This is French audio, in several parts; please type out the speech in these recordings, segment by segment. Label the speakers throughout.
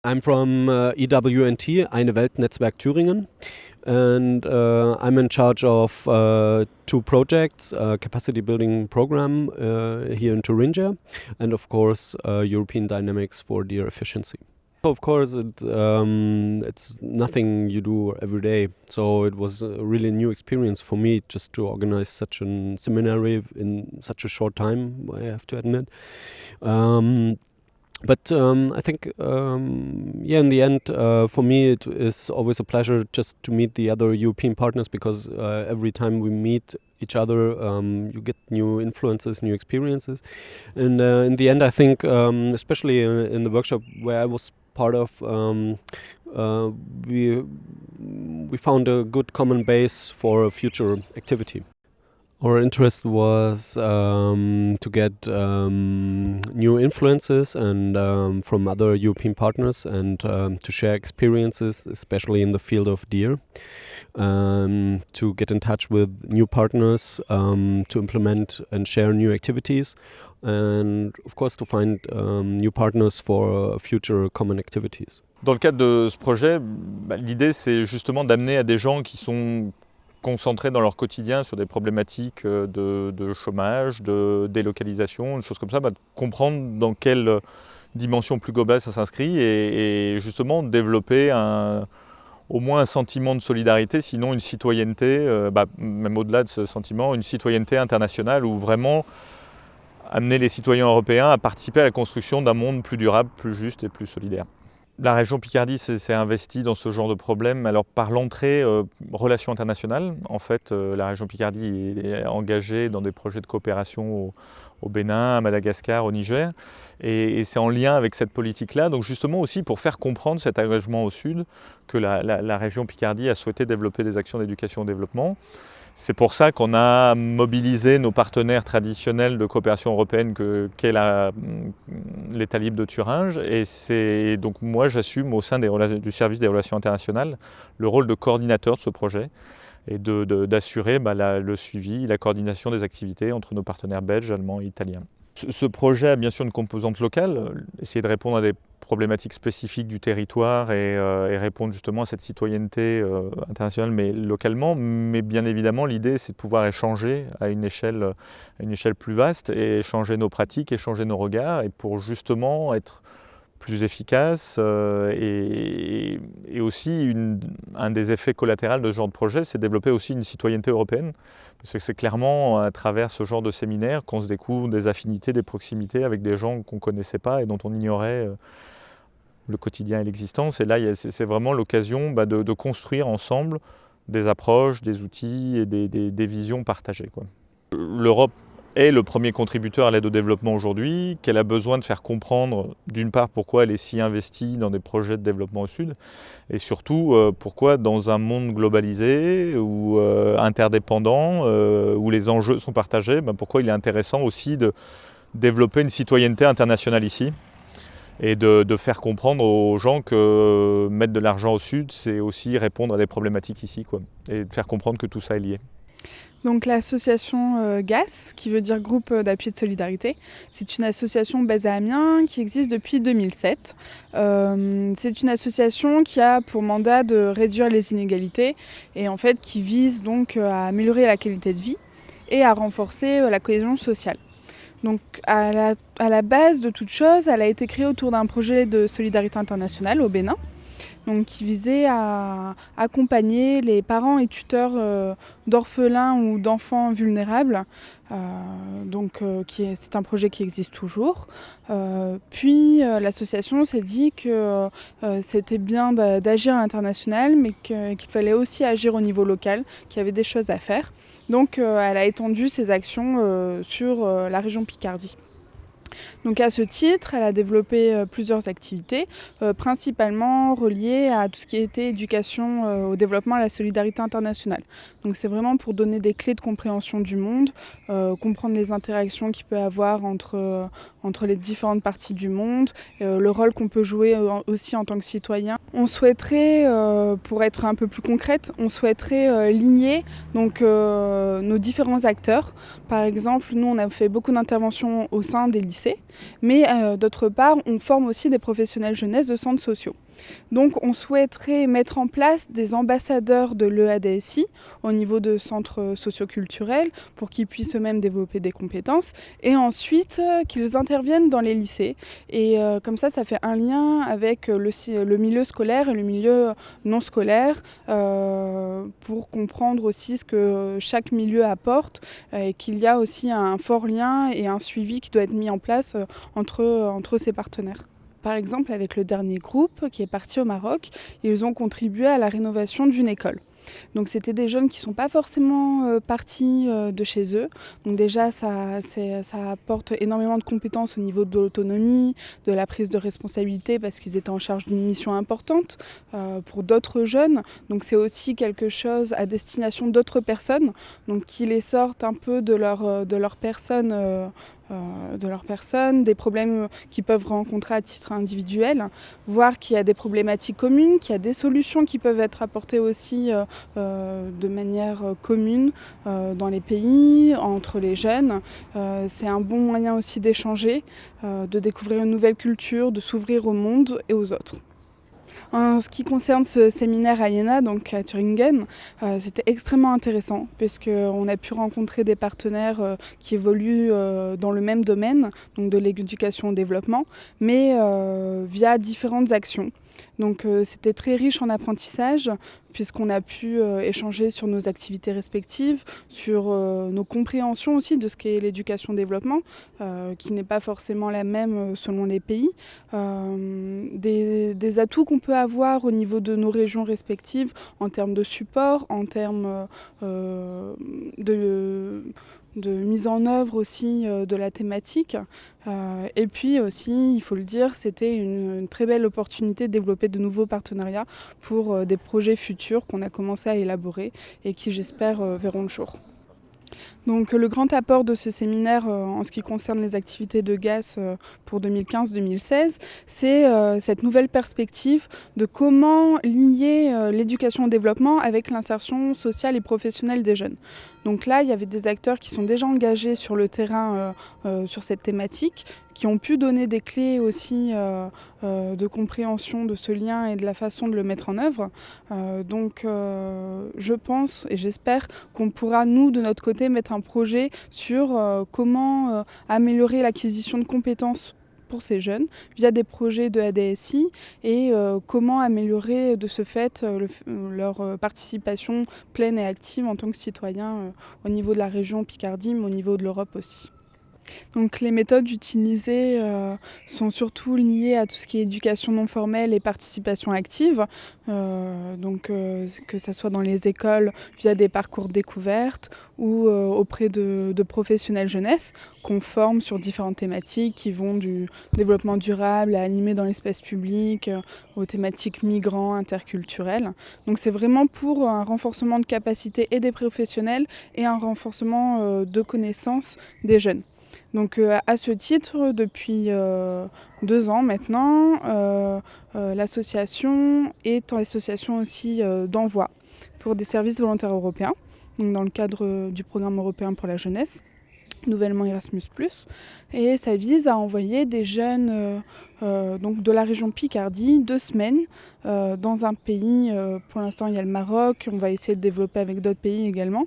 Speaker 1: I'm from EWNT, Eine Welt Netzwerk Thüringen, and I'm in charge of two projects, capacity building program here in Thuringia, and of course European Dynamics for Deer Efficiency. Of course, it's nothing you do every day, so it was a really new experience for me just to organize such a seminary in such a short time, I have to admit. But I think, in the end, for me, it is always a pleasure just to meet the other European partners, because every time we meet each other, you get new influences, new experiences. And in the end, I think, especially in the workshop where I was part of, we found a good common base for a future activity. Our interest was to get new influences and from other European partners, and to share experiences, especially in the field of deer, to get in touch with new partners, to implement and share new activities, and of course to find new partners for future common activities.
Speaker 2: Dans le cadre de ce projet, l'idée c'est justement d'amener à des gens qui sont concentrés dans leur quotidien sur des problématiques de chômage, de délocalisation, des choses comme ça, de comprendre dans quelle dimension plus globale ça s'inscrit et justement développer au moins un sentiment de solidarité, sinon une citoyenneté, même au-delà de ce sentiment, une citoyenneté internationale où vraiment amener les citoyens européens à participer à la construction d'un monde plus durable, plus juste et plus solidaire. La région Picardie s'est investie dans ce genre de problème. Alors par l'entrée relations internationales, en fait, la région Picardie est engagée dans des projets de coopération au Bénin, à Madagascar, au Niger, et c'est en lien avec cette politique-là. Donc justement aussi pour faire comprendre cet engagement au sud que la région Picardie a souhaité développer des actions d'éducation au développement. C'est pour ça qu'on a mobilisé nos partenaires traditionnels de coopération européenne qu'est l'État libre de Thuringe. Et donc moi j'assume au sein du service des relations internationales le rôle de coordinateur de ce projet et d'assurer le suivi, la coordination des activités entre nos partenaires belges, allemands et italiens. Ce projet a bien sûr une composante locale, essayer de répondre à des problématiques spécifiques du territoire et répondre justement à cette citoyenneté internationale mais localement. Mais bien évidemment l'idée c'est de pouvoir échanger à une échelle plus vaste et échanger nos pratiques, échanger nos regards et pour justement être plus efficace et aussi un des effets collatéraux de ce genre de projet c'est développer aussi une citoyenneté européenne. Parce que c'est clairement à travers ce genre de séminaire qu'on se découvre des affinités, des proximités avec des gens qu'on ne connaissait pas et dont on ignorait le quotidien et l'existence. Et là, c'est vraiment l'occasion de construire ensemble des approches, des outils et des visions partagées, quoi. L'Europe est le premier contributeur à l'aide au développement aujourd'hui, qu'elle a besoin de faire comprendre d'une part pourquoi elle est si investie dans des projets de développement au Sud, et surtout pourquoi dans un monde globalisé ou interdépendant, où les enjeux sont partagés, pourquoi il est intéressant aussi de développer une citoyenneté internationale ici, et de faire comprendre aux gens que mettre de l'argent au Sud, c'est aussi répondre à des problématiques ici, quoi, et de faire comprendre que tout ça est lié.
Speaker 3: Donc l'association GAS, qui veut dire Groupe d'appui de solidarité, c'est une association basée à Amiens qui existe depuis 2007. C'est une association qui a pour mandat de réduire les inégalités et en fait qui vise donc à améliorer la qualité de vie et à renforcer la cohésion sociale. Donc à la base de toute chose, elle a été créée autour d'un projet de solidarité internationale au Bénin, donc qui visait à accompagner les parents et tuteurs d'orphelins ou d'enfants vulnérables. C'est un projet qui existe toujours. Puis l'association s'est dit que c'était bien d'agir à l'international, mais qu'il fallait aussi agir au niveau local, qu'il y avait des choses à faire. Donc elle a étendu ses actions sur la région Picardie. Donc à ce titre, elle a développé plusieurs activités, principalement reliées à tout ce qui était éducation au développement et à la solidarité internationale. Donc c'est vraiment pour donner des clés de compréhension du monde, comprendre les interactions qu'il peut y avoir entre les différentes parties du monde, le rôle qu'on peut jouer aussi en tant que citoyen. On souhaiterait, pour être un peu plus concrète, on souhaiterait ligner donc, nos différents acteurs. Par exemple, nous on a fait beaucoup d'interventions au sein des lycées. Mais d'autre part, on forme aussi des professionnels jeunesse de centres sociaux. Donc on souhaiterait mettre en place des ambassadeurs de l'EADSI au niveau de centres socioculturels pour qu'ils puissent eux-mêmes développer des compétences et ensuite qu'ils interviennent dans les lycées. Et comme ça fait un lien avec le milieu scolaire et le milieu non scolaire pour comprendre aussi ce que chaque milieu apporte et qu'il y a aussi un fort lien et un suivi qui doit être mis en place entre ces partenaires. Par exemple, avec le dernier groupe qui est parti au Maroc, ils ont contribué à la rénovation d'une école. Donc c'était des jeunes qui ne sont pas forcément partis de chez eux. Donc déjà ça apporte énormément de compétences au niveau de l'autonomie, de la prise de responsabilité parce qu'ils étaient en charge d'une mission importante pour d'autres jeunes. Donc c'est aussi quelque chose à destination d'autres personnes, donc qui les sortent un peu de leur personne. Des problèmes qu'ils peuvent rencontrer à titre individuel, voir qu'il y a des problématiques communes, qu'il y a des solutions qui peuvent être apportées aussi de manière commune dans les pays, entre les jeunes. C'est un bon moyen aussi d'échanger, de découvrir une nouvelle culture, de s'ouvrir au monde et aux autres. En ce qui concerne ce séminaire à Jena, donc à Thuringen, c'était extrêmement intéressant puisqu'on a pu rencontrer des partenaires qui évoluent dans le même domaine, donc de l'éducation au développement, mais via différentes actions. Donc c'était très riche en apprentissage puisqu'on a pu échanger sur nos activités respectives, sur nos compréhensions aussi de ce qu'est l'éducation-développement, qui n'est pas forcément la même selon les pays, des atouts qu'on peut avoir au niveau de nos régions respectives en termes de support, en termes de mise en œuvre aussi de la thématique. Et puis aussi, il faut le dire, c'était une très belle opportunité de développer de nouveaux partenariats pour des projets futurs qu'on a commencé à élaborer et qui, j'espère, verront le jour. Donc le grand apport de ce séminaire en ce qui concerne les activités de GAS pour 2015-2016, c'est cette nouvelle perspective de comment lier l'éducation au développement avec l'insertion sociale et professionnelle des jeunes. Donc là, il y avait des acteurs qui sont déjà engagés sur le terrain sur cette thématique, qui ont pu donner des clés aussi de compréhension de ce lien et de la façon de le mettre en œuvre. Donc je pense et j'espère qu'on pourra, nous, de notre côté, mettre un projet sur comment améliorer l'acquisition de compétences pour ces jeunes via des projets de ADSI et comment améliorer de ce fait leur participation pleine et active en tant que citoyens au niveau de la région Picardie, mais au niveau de l'Europe aussi. Donc les méthodes utilisées sont surtout liées à tout ce qui est éducation non formelle et participation active, que ce soit dans les écoles via des parcours découvertes ou auprès de professionnels jeunesse qu'on forme sur différentes thématiques qui vont du développement durable à animer dans l'espace public, aux thématiques migrants, interculturelles. Donc c'est vraiment pour un renforcement de capacité et des professionnels et un renforcement de connaissances des jeunes. Donc à ce titre, depuis 2 ans maintenant, l'association est en association aussi d'envoi pour des services volontaires européens, donc dans le cadre du programme européen pour la jeunesse, nouvellement Erasmus+. Et ça vise à envoyer des jeunes donc de la région Picardie 2 semaines dans un pays, pour l'instant il y a le Maroc, on va essayer de développer avec d'autres pays également,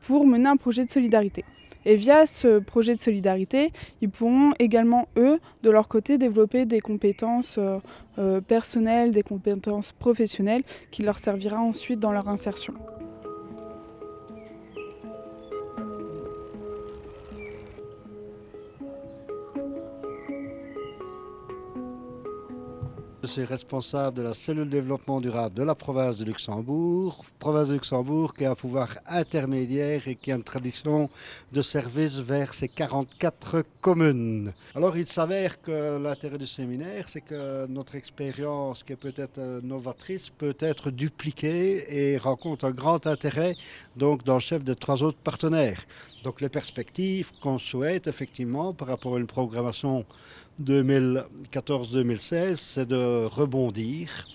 Speaker 3: pour mener un projet de solidarité. Et via ce projet de solidarité, ils pourront également, eux, de leur côté, développer des compétences personnelles, des compétences professionnelles qui leur servira ensuite dans leur insertion.
Speaker 4: Je suis responsable de la cellule développement durable de la province de Luxembourg qui a un pouvoir intermédiaire et qui a une tradition de service vers ses 44 communes. Alors il s'avère que l'intérêt du séminaire, c'est que notre expérience qui est peut-être novatrice peut être dupliquée et rencontre un grand intérêt donc, dans le chef de 3 autres partenaires. Donc les perspectives qu'on souhaite effectivement par rapport à une programmation 2014-2016, c'est de rebondir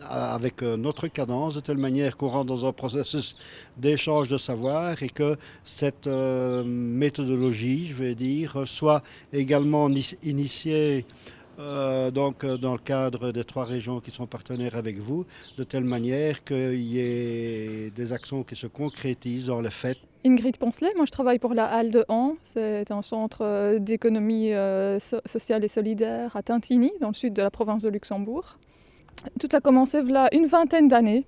Speaker 4: avec notre cadence, de telle manière qu'on rentre dans un processus d'échange de savoir et que cette méthodologie, je vais dire, soit également initiée dans le cadre des 3 régions qui sont partenaires avec vous, de telle manière qu'il y ait des actions qui se concrétisent dans les faits.
Speaker 5: Ingrid Poncelet, moi je travaille pour la Halle de Han, c'est un centre d'économie sociale et solidaire à Tintigny, dans le sud de la province de Luxembourg. Tout a commencé voilà une vingtaine d'années,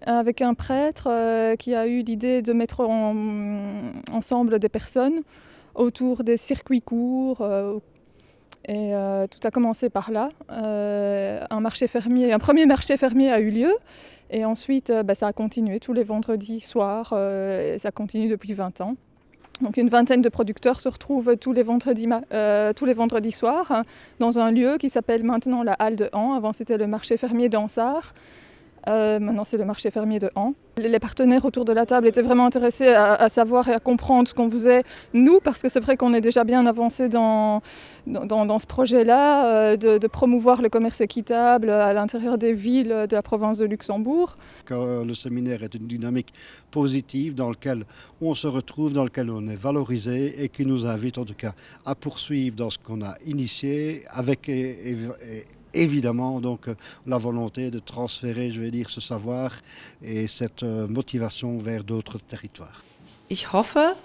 Speaker 5: avec un prêtre qui a eu l'idée de mettre ensemble des personnes autour des circuits courts. Tout a commencé par là. Un premier marché fermier a eu lieu. Et ensuite, ça a continué tous les vendredis soirs. Et ça continue depuis 20 ans. Donc une vingtaine de producteurs se retrouvent tous les vendredis soirs dans un lieu qui s'appelle maintenant la Halle de Han. Avant, c'était le marché fermier d'Ansart. Maintenant, c'est le marché fermier de Han. Les partenaires autour de la table étaient vraiment intéressés à savoir et à comprendre ce qu'on faisait, nous, parce que c'est vrai qu'on est déjà bien avancé dans ce projet-là, de promouvoir le commerce équitable à l'intérieur des villes de la province de Luxembourg.
Speaker 4: Le séminaire est une dynamique positive dans laquelle on se retrouve, dans laquelle on est valorisé et qui nous invite en tout cas à poursuivre dans ce qu'on a initié avec évidemment donc la volonté de transférer, je vais dire, ce savoir et cette motivation vers d'autres territoires.
Speaker 6: Ich hoffe,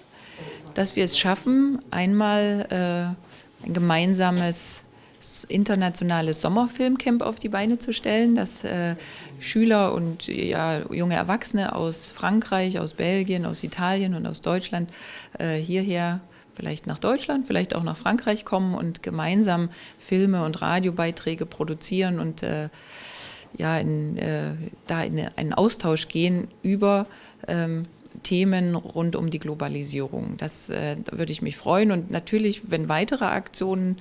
Speaker 6: dass wir es schaffen, einmal ein gemeinsames internationales Sommerfilmcamp auf die Beine zu stellen, dass Schüler und junge Erwachsene aus Frankreich, aus Belgien, aus Italien und aus Deutschland hierher vielleicht nach Deutschland, vielleicht auch nach Frankreich kommen und gemeinsam Filme und Radiobeiträge produzieren und in einen Austausch gehen über Themen rund um die Globalisierung. Da würde ich mich freuen und natürlich, wenn weitere Aktionen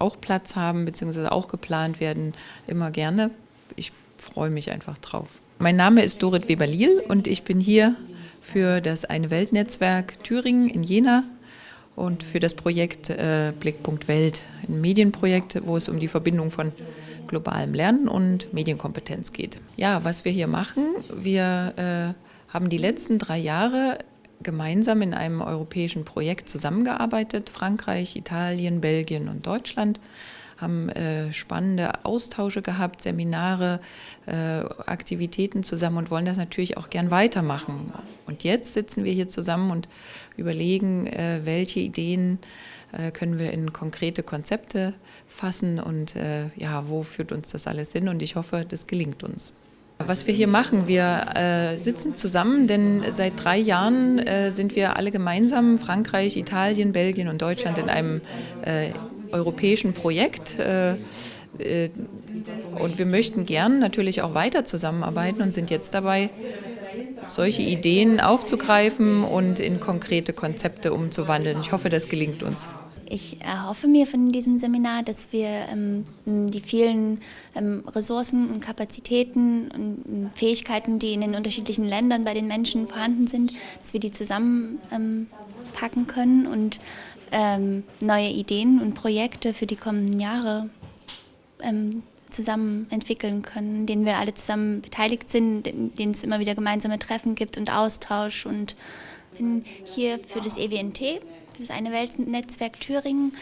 Speaker 6: auch Platz haben bzw. auch geplant werden, immer gerne. Ich freue mich einfach drauf. Mein Name ist Dorit Weber-Liel und ich bin hier für das Eine Welt-Netzwerk Thüringen in Jena und für das Projekt Blickpunkt Welt, ein Medienprojekt, wo es um die Verbindung von globalem Lernen und Medienkompetenz geht. Ja, was wir hier machen, wir haben die letzten 3 Jahre gemeinsam in einem europäischen Projekt zusammengearbeitet, Frankreich, Italien, Belgien und Deutschland, haben spannende Austausche gehabt, Seminare, Aktivitäten zusammen und wollen das natürlich auch gern weitermachen. Und jetzt sitzen wir hier zusammen und überlegen, welche Ideen können wir in konkrete Konzepte fassen und wo führt uns das alles hin, und ich hoffe, das gelingt uns. Was wir hier machen, wir sitzen zusammen, denn seit 3 Jahren sind wir alle gemeinsam, Frankreich, Italien, Belgien und Deutschland, in einem europäischen Projekt. Und wir möchten gern natürlich auch weiter zusammenarbeiten und sind jetzt dabei, solche Ideen aufzugreifen und in konkrete Konzepte umzuwandeln. Ich hoffe, das gelingt uns.
Speaker 7: Ich erhoffe mir von diesem Seminar, dass wir die vielen Ressourcen und Kapazitäten und Fähigkeiten, die in den unterschiedlichen Ländern bei den Menschen vorhanden sind, dass wir die zusammenpacken können und neue Ideen und Projekte für die kommenden Jahre zusammen entwickeln können, in denen wir alle zusammen beteiligt sind, in denen es immer wieder gemeinsame Treffen gibt und Austausch. Und ich bin hier für das EWNT, für das Eine Welt-Netzwerk Thüringen.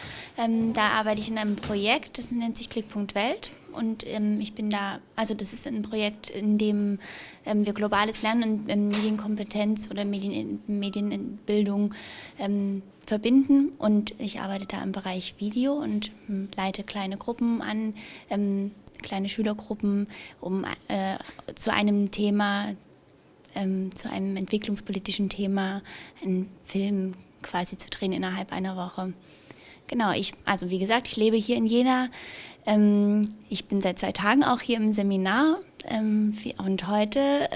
Speaker 7: Da arbeite ich in einem Projekt, das nennt sich Blickpunkt Welt. Und ich bin da, also das ist ein Projekt, in dem wir globales Lernen und Medienkompetenz oder Medienbildung verbinden. Und ich arbeite da im Bereich Video und leite kleine Gruppen an, kleine Schülergruppen, um zu einem Thema, zu einem entwicklungspolitischen Thema einen Film quasi zu drehen innerhalb einer Woche. Genau, also wie gesagt, ich lebe hier in Jena. Ich bin seit 2 Tagen auch hier im Seminar und heute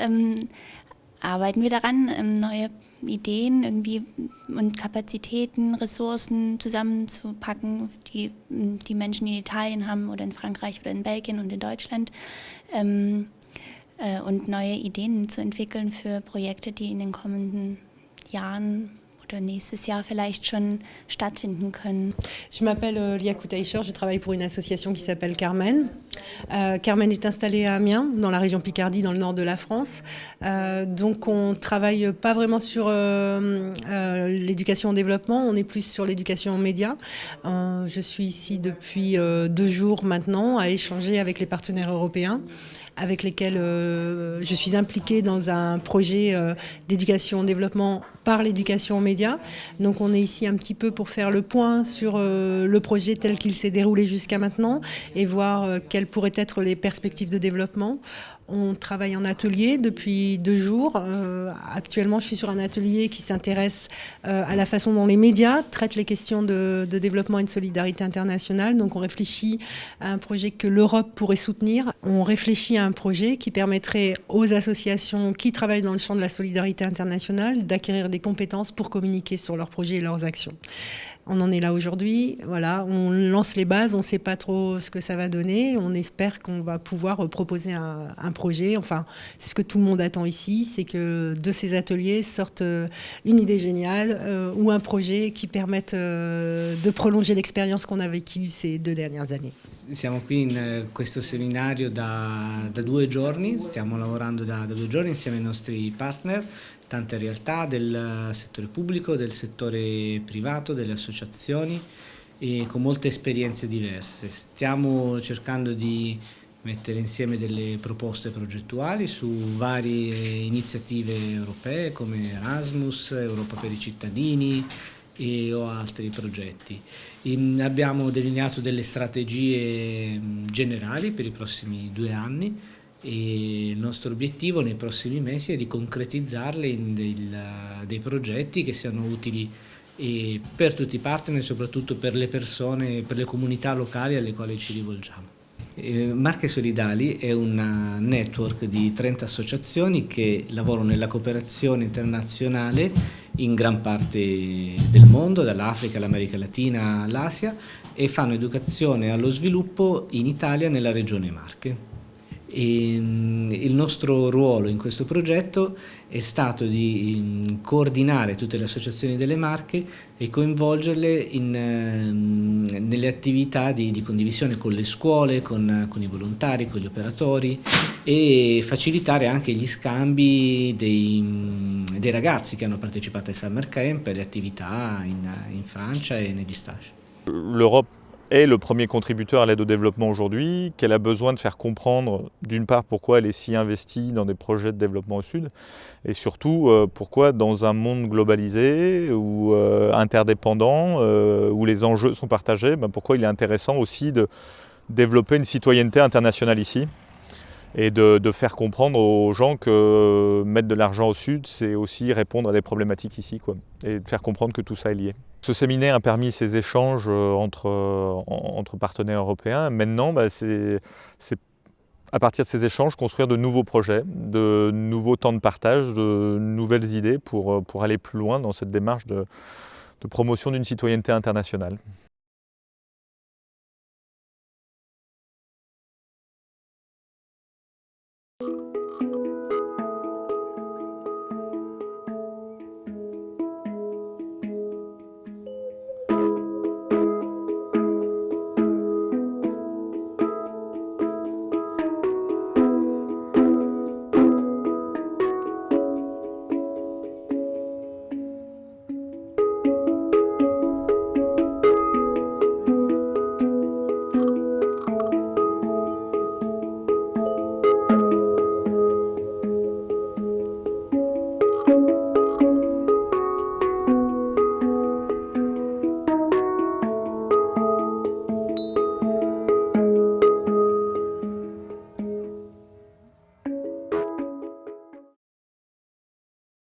Speaker 7: arbeiten wir daran, neue Ideen irgendwie und Kapazitäten, Ressourcen zusammenzupacken, die die Menschen in Italien haben oder in Frankreich oder in Belgien und in Deutschland, und neue Ideen zu entwickeln für Projekte, die in den kommenden Jahren oder nächstes Jahr vielleicht schon stattfinden können.
Speaker 8: Je m'appelle Lia Koutaïcher, je travaille pour une association qui s'appelle Carmen. Carmen est installée à Amiens, dans la région Picardie, dans le nord de la France. Donc on ne travaille pas vraiment sur l'éducation au développement, on est plus sur l'éducation aux médias. Je suis ici depuis 2 jours maintenant à échanger avec les partenaires européens, avec lesquels je suis impliquée dans un projet d'éducation au développement par l'éducation aux médias. Donc on est ici un petit peu pour faire le point sur le projet tel qu'il s'est déroulé jusqu'à maintenant et voir quelles pourraient être les perspectives de développement. On travaille en atelier depuis 2 jours. Actuellement, je suis sur un atelier qui s'intéresse à la façon dont les médias traitent les questions de développement et de solidarité internationale. Donc on réfléchit à un projet que l'Europe pourrait soutenir. On réfléchit à un projet qui permettrait aux associations qui travaillent dans le champ de la solidarité internationale d'acquérir des compétences pour communiquer sur leurs projets et leurs actions. On en est là aujourd'hui, voilà, on lance les bases, on ne sait pas trop ce que ça va donner, on espère qu'on va pouvoir proposer un projet, enfin c'est ce que tout le monde attend ici, c'est que de ces ateliers sorte une idée géniale ou un projet qui permette de prolonger l'expérience qu'on a vécue ces 2 dernières années.
Speaker 9: Siamo qui in questo seminario da 2 giorni, stiamo lavorando da 2 giorni insieme ai nostri partner, tante realtà del settore pubblico, del settore privato, delle associazioni e con molte esperienze diverse. Stiamo cercando di mettere insieme delle proposte progettuali su varie iniziative europee come Erasmus, Europa per i cittadini o altri progetti. Abbiamo delineato delle strategie generali per i prossimi 2 anni e il nostro obiettivo nei prossimi mesi è di concretizzarle in dei progetti che siano utili per tutti i partner e soprattutto per le persone, per le comunità locali alle quali ci rivolgiamo. Marche Solidali è un network di 30 associazioni che lavorano nella cooperazione internazionale in gran parte del mondo, dall'Africa all'America Latina all'Asia, e fanno educazione allo sviluppo in Italia nella regione Marche. Il nostro ruolo in questo progetto è stato di coordinare tutte le associazioni delle Marche e coinvolgerle nelle attività di condivisione con le scuole, con i volontari, con gli operatori e facilitare anche gli scambi dei ragazzi che hanno partecipato ai Summer Camp e alle attività in Francia e negli stage.
Speaker 2: L'Europe est le premier contributeur à l'aide au développement aujourd'hui, qu'elle a besoin de faire comprendre d'une part pourquoi elle est si investie dans des projets de développement au Sud et surtout pourquoi dans un monde globalisé ou interdépendant où les enjeux sont partagés, pourquoi il est intéressant aussi de développer une citoyenneté internationale ici et de faire comprendre aux gens que mettre de l'argent au Sud, c'est aussi répondre à des problématiques ici, quoi, et de faire comprendre que tout ça est lié. Ce séminaire a permis ces échanges entre partenaires européens. Maintenant, c'est à partir de ces échanges construire de nouveaux projets, de nouveaux temps de partage, de nouvelles idées pour aller plus loin dans cette démarche de promotion d'une citoyenneté internationale.